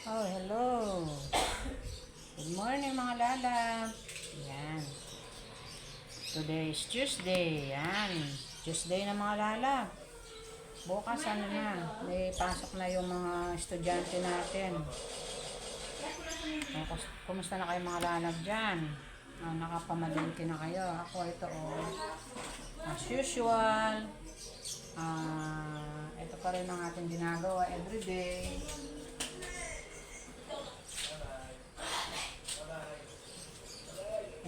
Oh, hello. Good morning mga lalab. Yan. Today is Tuesday. Yan. Tuesday na mga lalab. Bukas ano na. May pasok na yung mga estudyante natin. Kumusta na kayo mga lalab dyan? Nakapamalingki na kayo. Ako ito as usual. Ito pa rin ang ating ginagawa everyday.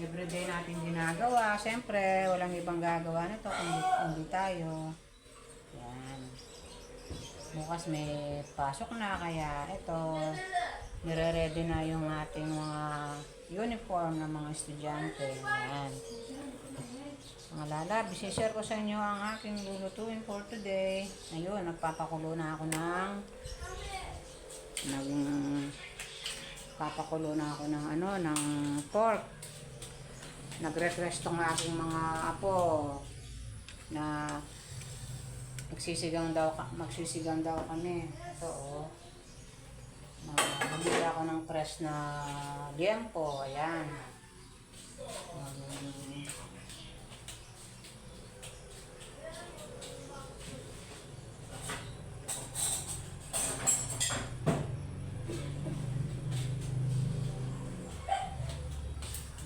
Everyday natin ginagawa. Siyempre, walang ibang gagawa nito kundi tayo. Yan. Bukas may pasok na, kaya ito, nire-ready na yung ating mga uniform ng mga estudyante. Yan. Mga lalab, isi-share ko sa inyo ang aking lulutuin for today. Ngayon, nagpapakulo na ako ng pork. Nag-request tong aking mga apo na magsisigang daw kami. Ito bumili ako ng fresh na liempo. Ayan.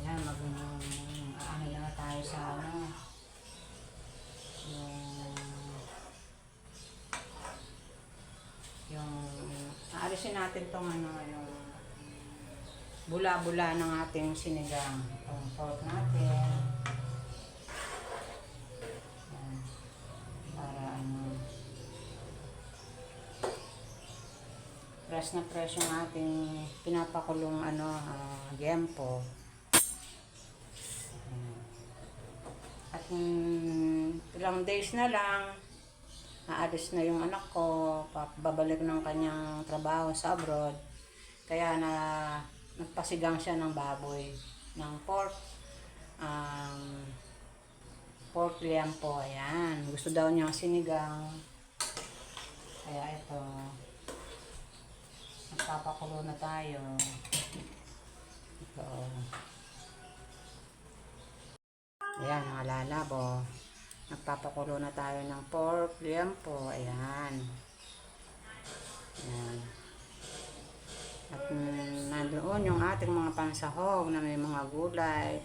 Ayan, ano lang tayo sa yung aalisin natin tong yung bula-bula ng ating sinigang. Itong pork natin. Ayan. Para fresh na fresh yung ating pinapakulong liempo. At ilang days na lang, aalis na yung anak ko, babalik ng kanyang trabaho sa abroad. Kaya nagpasigang siya ng baboy, ng pork liempo. Ayan, gusto daw niya sinigang. Kaya ito, magpapakulo na tayo. Ito. Ayan mga lalabo, nagpapakulo na tayo ng pork liempo. Ayan. Ayan. At nandoon yung ating mga pansahog na may mga gulay.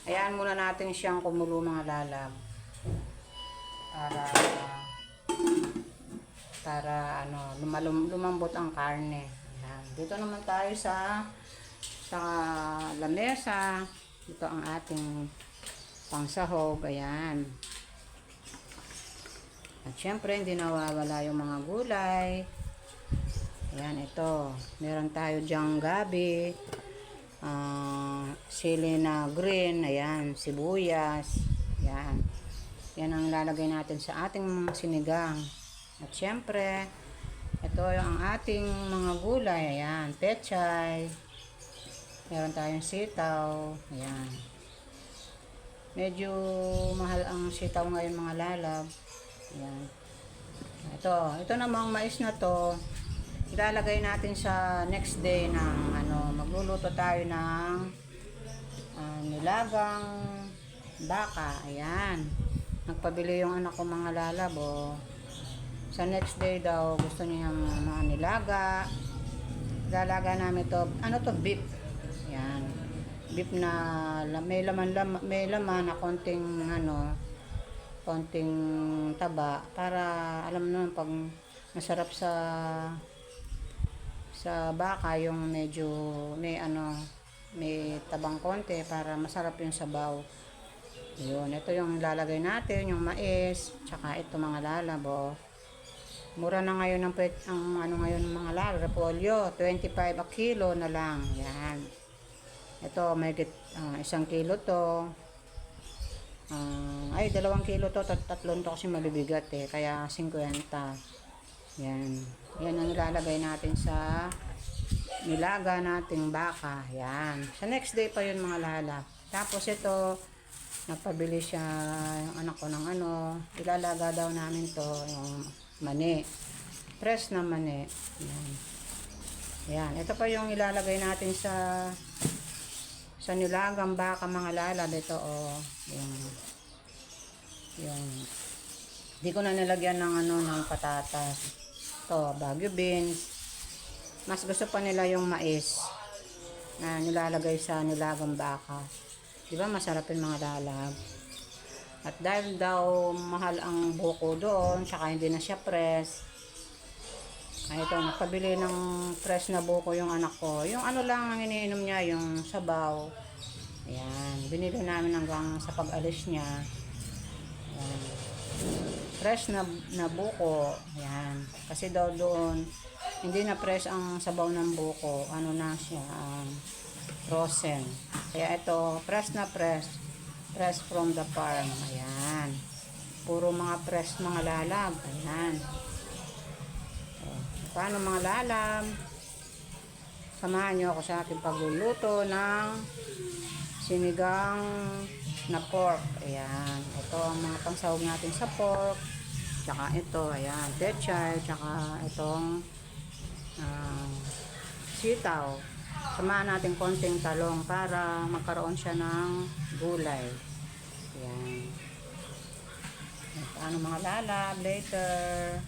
Ayan muna natin siyang kumulo mga lalab. Para lumambot ang karne. Ayan. Dito naman tayo sa lamesa. Ito ang ating pangsahog. Ayan. At syempre hindi nawawala yung mga gulay. Ayan, ito meron tayo dyang gabi, sili na green, ayan, sibuyas. Ayan. Yan ang lalagay natin sa ating sinigang. At syempre ito yung ating mga gulay. Ayan, pechay, meron tayong sitaw. Ayan. Medyo mahal ang sitaw ngayon mga lalab. Ayan. Ito namang mais na to, ilalagay natin sa next day ng magluluto tayo ng nilagang baka. Ayan. Nagpabili yung anak ko mga lalab. Sa next day daw gusto niya mga nilaga. Ilalaga namin to, beef. Ayan. Beef na may laman na konting taba, para alam naman pag masarap sa baka yung medyo may tabang konti, para masarap yung sabaw. Yun, ito yung lalagay natin, yung mais, tsaka ito mga lalabo. Mura na ngayon ngayon mga lalabo, repolyo, 25 a kilo na lang. Yan. Ito, may 1 kilo to. 2 kilo to, tatlong to kasi mabibigat kaya 50. Yan. Yan ang ilalagay natin sa nilaga nating baka. Yan. Sa next day pa yun mga lalab. Tapos ito, nagpabili siya yung anak ko ng ilalaga daw namin to, yung mani. Fresh na mani. Yan. Ayan, ito pa yung ilalagay natin sa nilagang baka mga lalab. Ito yung di ko na nilagyan ng ng patatas. Ito, Baguio beans. Mas gusto pa nila yung mais na nilalagay sa nilagang baka. Di ba masarap yung mga lalab? At dahil daw mahal ang buko doon, saka hindi na siya press. Ay, ito, nakabili ng fresh na buko yung anak ko. Yung lang ang iniinom niya, yung sabaw. Ayan, binili namin hanggang sa pag-alis niya. Ayan. Fresh na buko. Ayan. Kasi daw doon, hindi na fresh ang sabaw ng buko. Ano na siya, frozen. Kaya ito, fresh na fresh. Fresh from the farm. Ayan. Puro mga fresh mga lalab. Ayan. Paano mga lalam? Samahan nyo ako sa aking pagluluto ng sinigang na pork. Ayan. Ito ang mga pangsahog natin sa pork. Tsaka ito, ayan, pechay. Tsaka itong sitaw. Samahan natin konting talong para magkaroon siya ng gulay. Ayan. Paano mga lalab? Later.